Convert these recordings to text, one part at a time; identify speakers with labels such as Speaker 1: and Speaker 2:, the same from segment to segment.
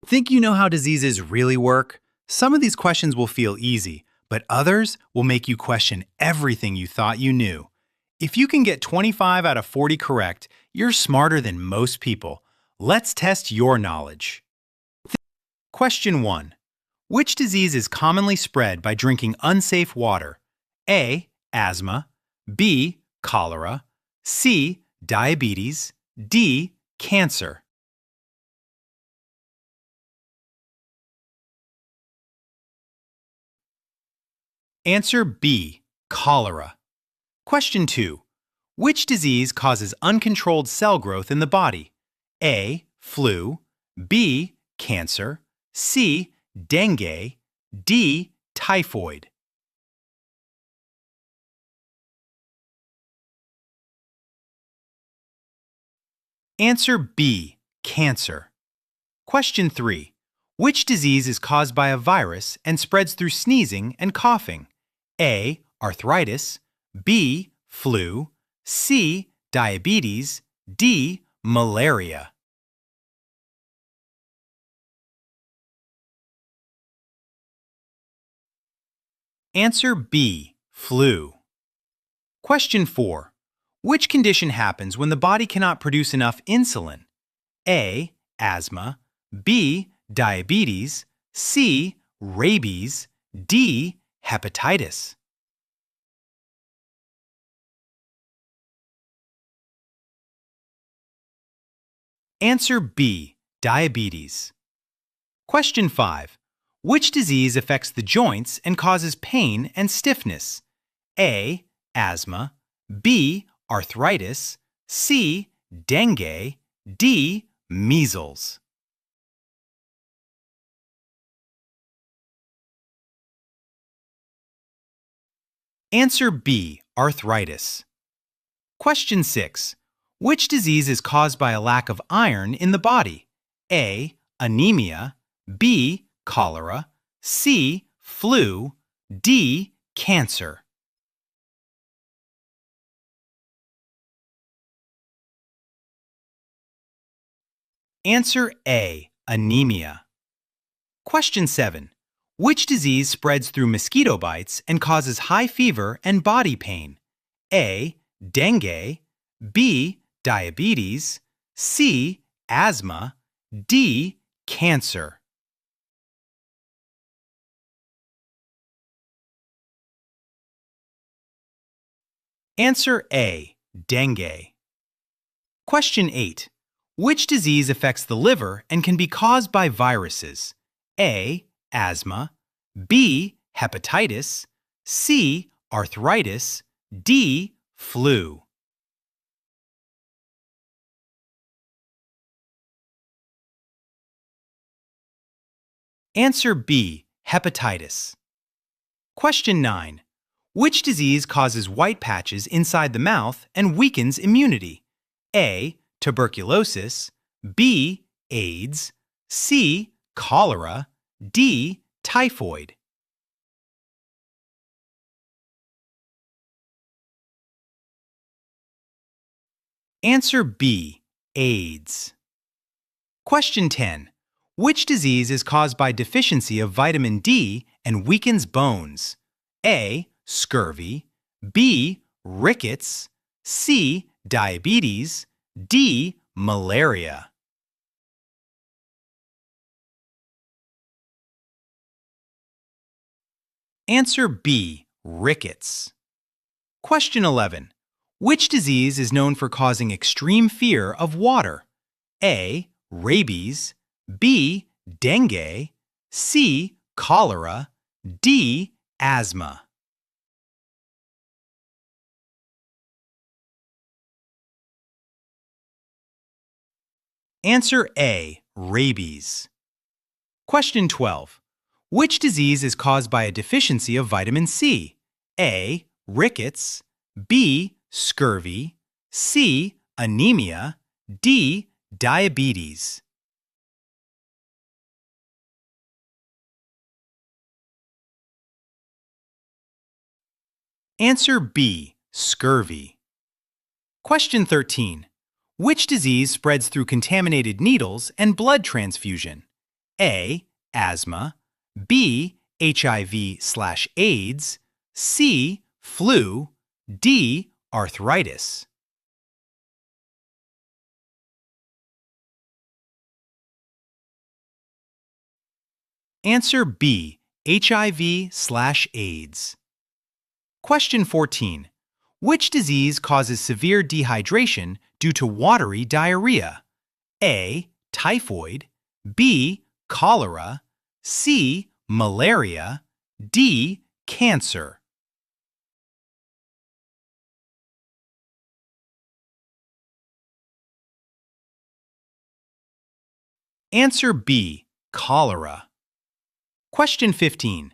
Speaker 1: Think you know how diseases really work? Some of these questions will feel easy, but others will make you question everything you thought you knew. If you can get 25 out of 40 correct, you're smarter than most people. Let's test your knowledge. Question 1. Which disease is commonly spread by drinking unsafe water? A. Asthma. B. Cholera. C. Diabetes. D. Cancer. Answer B. Cholera. Question 2. Which disease causes uncontrolled cell growth in the body? A. Flu. B. Cancer. C. Dengue. D. Typhoid. Answer B. Cancer. Question 3. Which disease is caused by a virus and spreads through sneezing and coughing? A. Arthritis. B. Flu. C. Diabetes. D. Malaria. Answer B. Flu. Question 4. Which condition happens when the body cannot produce enough insulin? A. Asthma. B. Diabetes. C. Rabies. D. Hepatitis. Answer B. Diabetes. Question 5. Which disease affects the joints and causes pain and stiffness? A. Asthma. B. Arthritis. C. Dengue. D. Measles. Answer B. Arthritis. Question 6. Which disease is caused by a lack of iron in the body? A. Anemia. B. Cholera. C. Flu. D. Cancer. Answer A. Anemia. Question 7. Which disease spreads through mosquito bites and causes high fever and body pain? A. Dengue. B. Diabetes. C. Asthma. D. Cancer. Answer A. Dengue. Question 8. Which disease affects the liver and can be caused by viruses? A. Asthma. B. Hepatitis. C. Arthritis. D. Flu. Answer B. Hepatitis. Question 9. Which disease causes white patches inside the mouth and weakens immunity? A. Tuberculosis. B. AIDS. C. Cholera. D. Typhoid. Answer B. AIDS. Question 10. Which disease is caused by deficiency of vitamin D and weakens bones? A. Scurvy. B. Rickets. C. Diabetes. D. Malaria. Answer B. Rickets. Question 11. Which disease is known for causing extreme fear of water? A. Rabies. B. Dengue. C. Cholera. D. Asthma. Answer A. Rabies. Question 12. Which disease is caused by a deficiency of vitamin C? A. Rickets. B. Scurvy. C. Anemia. D. Diabetes. Answer B. Scurvy. Question 13. Which disease spreads through contaminated needles and blood transfusion? A. Asthma, B. HIV/AIDS, C. Flu, D. Arthritis. Answer B. HIV/AIDS. Question 14. Which disease causes severe dehydration due to watery diarrhea? A. Typhoid, B. Cholera, C. Malaria, D. Cancer. Answer B. Cholera. Question 15.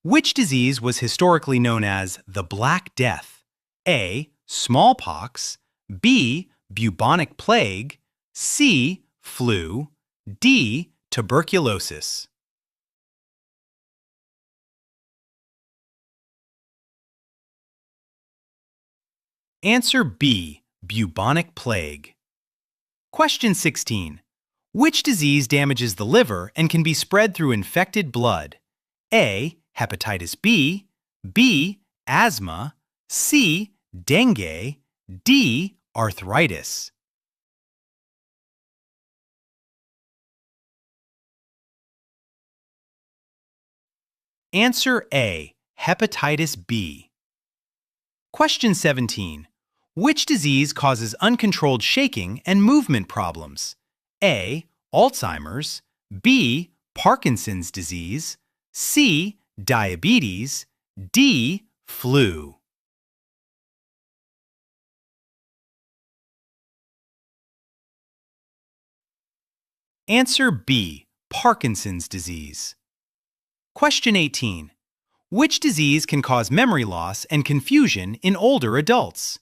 Speaker 1: Which disease was historically known as the Black Death? A. Smallpox, B. Bubonic plague, C. Flu, D. Tuberculosis. Answer B. Bubonic plague. Question 16. Which disease damages the liver and can be spread through infected blood? A. Hepatitis B, B. Asthma, C. Dengue, D. Arthritis. Answer A. Hepatitis B. Question 17. Which disease causes uncontrolled shaking and movement problems? A. Alzheimer's, B. Parkinson's disease, C. Diabetes, D. Flu. Answer B. Parkinson's disease. Question 18. Which disease can cause memory loss and confusion in older adults?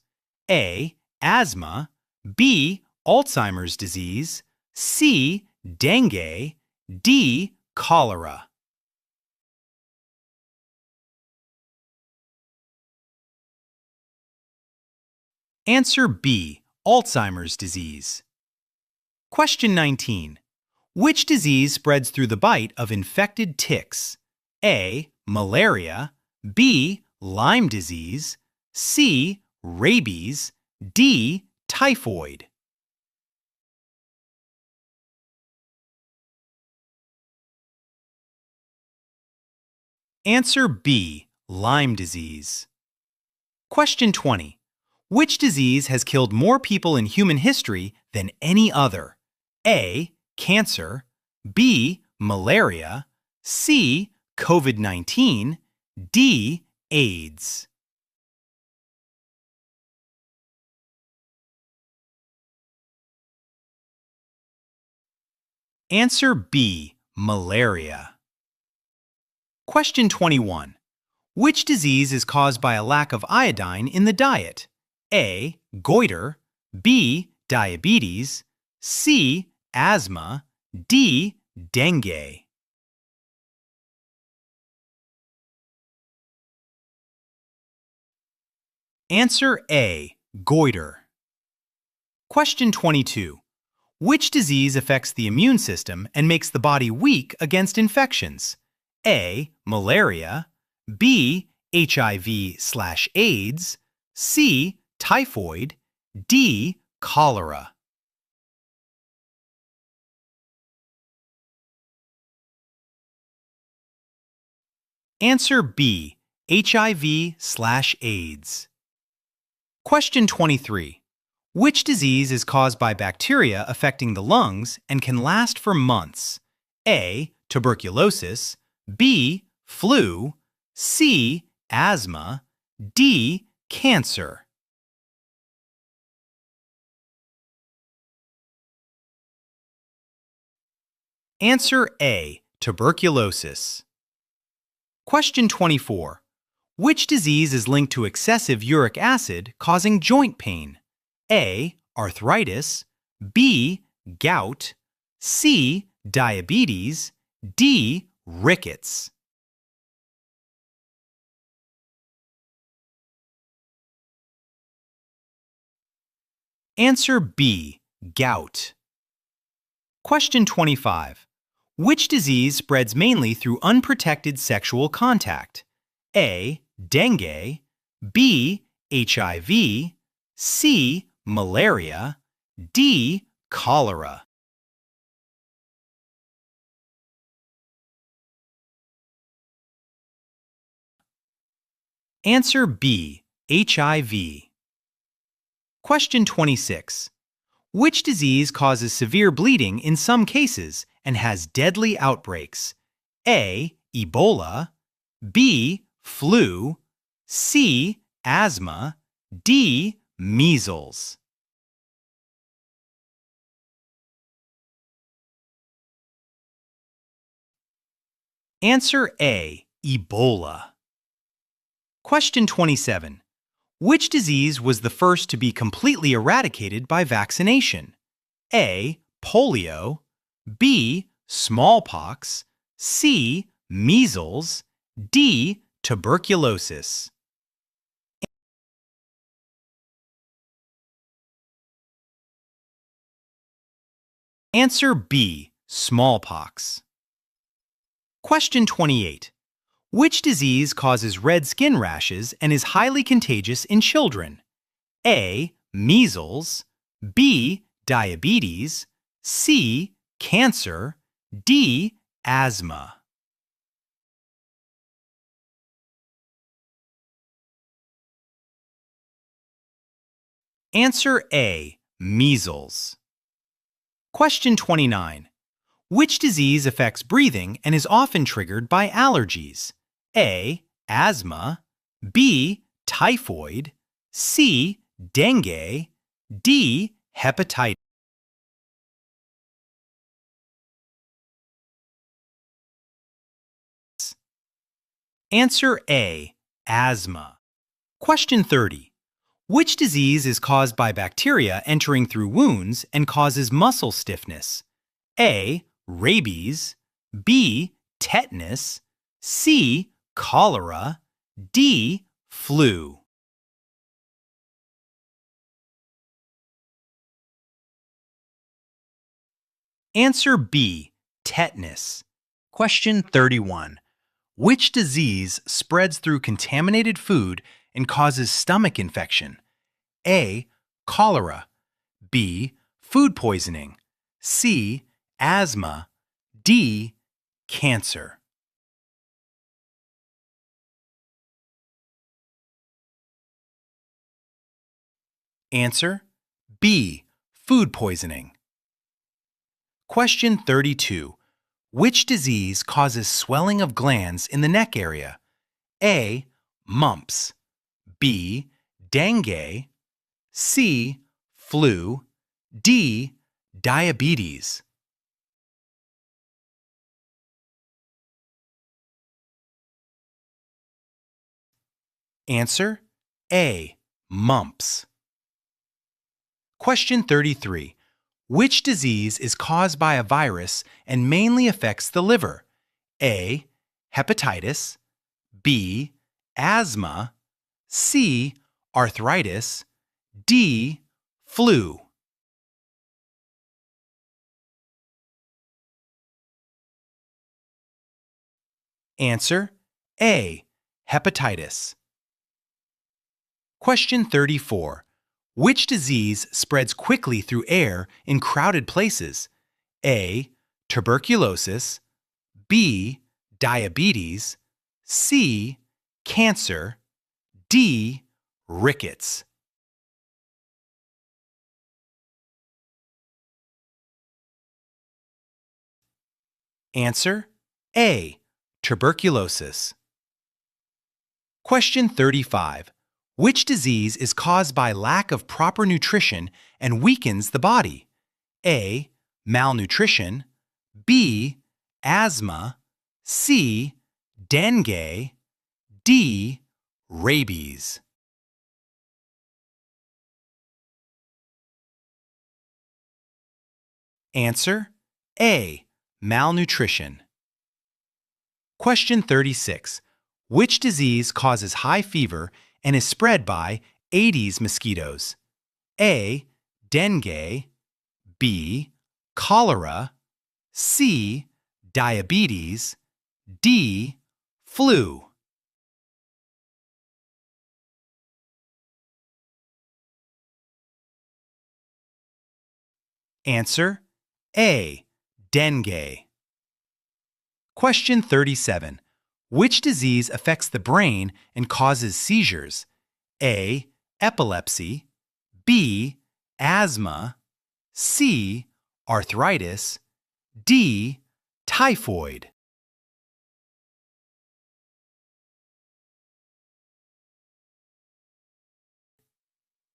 Speaker 1: A. Asthma, B. Alzheimer's disease, C. Dengue, D. Cholera. Answer B. Alzheimer's disease. Question 19. Which disease spreads through the bite of infected ticks? A. Malaria, B. Lyme disease, C. Rabies, D. Typhoid. Answer B. Lyme disease. Question 20. Which disease has killed more people in human history than any other? A. Cancer, B. Malaria, C. COVID-19, D. AIDS. Answer B. Malaria. Question 21. Which disease is caused by a lack of iodine in the diet? A. Goiter, B. Diabetes, C. Asthma, D. Dengue. Answer A. Goiter. Question 22. Which disease affects the immune system and makes the body weak against infections? A. Malaria, B. HIV/AIDS, C. Typhoid, D. Cholera. Answer B. HIV/AIDS. Question 23. Which disease is caused by bacteria affecting the lungs and can last for months? A. Tuberculosis, B. Flu, C. Asthma, D. Cancer. Answer A. Tuberculosis. Question 24. Which disease is linked to excessive uric acid causing joint pain? A. Arthritis, B. Gout, C. Diabetes, D. Rickets. Answer B. Gout. Question 25. Which disease spreads mainly through unprotected sexual contact? A. Dengue, B. HIV, C. Malaria, D. Cholera. Answer B. HIV. Question 26. Which disease causes severe bleeding in some cases and has deadly outbreaks? A. Ebola, B. Flu, C. Asthma, D. Measles. Answer A. Ebola. Question 27. Which disease was the first to be completely eradicated by vaccination? A. Polio, B. Smallpox, C. Measles, D. Tuberculosis. Answer B. Smallpox. Question 28. Which disease causes red skin rashes and is highly contagious in children? A. Measles, B. Diabetes, C. Cancer, D. Asthma. Answer A. Measles. Question 29. Which disease affects breathing and is often triggered by allergies? A. Asthma, B. Typhoid, C. Dengue, D. Hepatitis. Answer A. Asthma. Question 30. Which disease is caused by bacteria entering through wounds and causes muscle stiffness? A. Rabies, B. Tetanus, C. Cholera, D. Flu. Answer B. Tetanus. Question 31. Which disease spreads through contaminated food and causes stomach infection? A. Cholera, B. Food poisoning, C. Asthma, D. Cancer. Answer B. Food poisoning. Question 32. Which disease causes swelling of glands in the neck area? A. Mumps, B. Dengue, C. Flu, D. Diabetes. Answer A. Mumps. Question 33. Which disease is caused by a virus and mainly affects the liver? A. Hepatitis, B. Asthma, C. Arthritis, D. Flu. Answer A. Hepatitis. Question 34. Which disease spreads quickly through air in crowded places? A. Tuberculosis, B. Diabetes, C. Cancer, D. Rickets. Answer A. Tuberculosis. Question 35. Which disease is caused by lack of proper nutrition and weakens the body? A. Malnutrition, B. Asthma, C. Dengue, D. Rabies. Answer A. Malnutrition. Question 36. Which disease causes high fever and is spread by Aedes mosquitoes? A. Dengue, B. Cholera, C. diabetes, D. Flu. Answer A. Dengue. Question 37. Which disease affects the brain and causes seizures? A. Epilepsy, B. Asthma, C. Arthritis, D. Typhoid.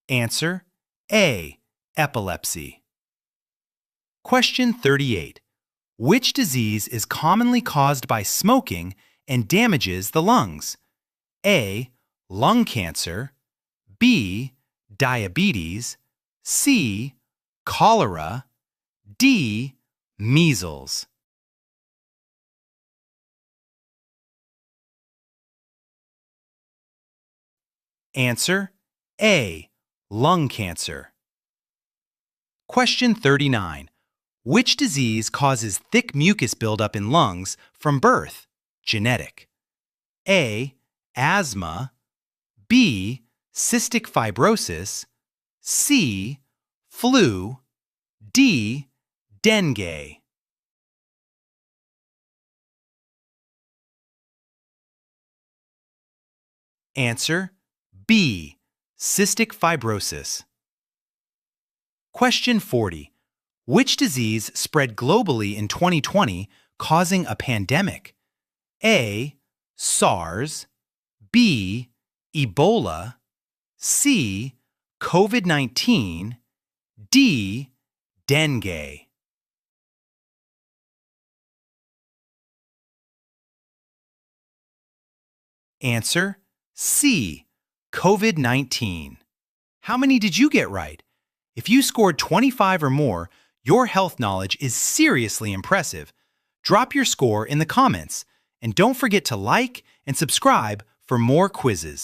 Speaker 1: Answer A. Epilepsy. Question 38. Which disease is commonly caused by smoking and damages the lungs? A. Lung cancer, B. Diabetes, C. Cholera, D. Measles. Answer A. Lung cancer. Question 39. Which disease causes thick mucus buildup in lungs from birth? Genetic. A. Asthma, B. Cystic fibrosis, C. Flu, D. Dengue. Answer B. Cystic fibrosis. Question 40. Which disease spread globally in 2020, causing a pandemic? A. SARS, B. Ebola, C. COVID-19, D. Dengue. Answer C. COVID-19. How many did you get right? If you scored 25 or more, your health knowledge is seriously impressive. Drop your score in the comments, and don't forget to like and subscribe for more quizzes.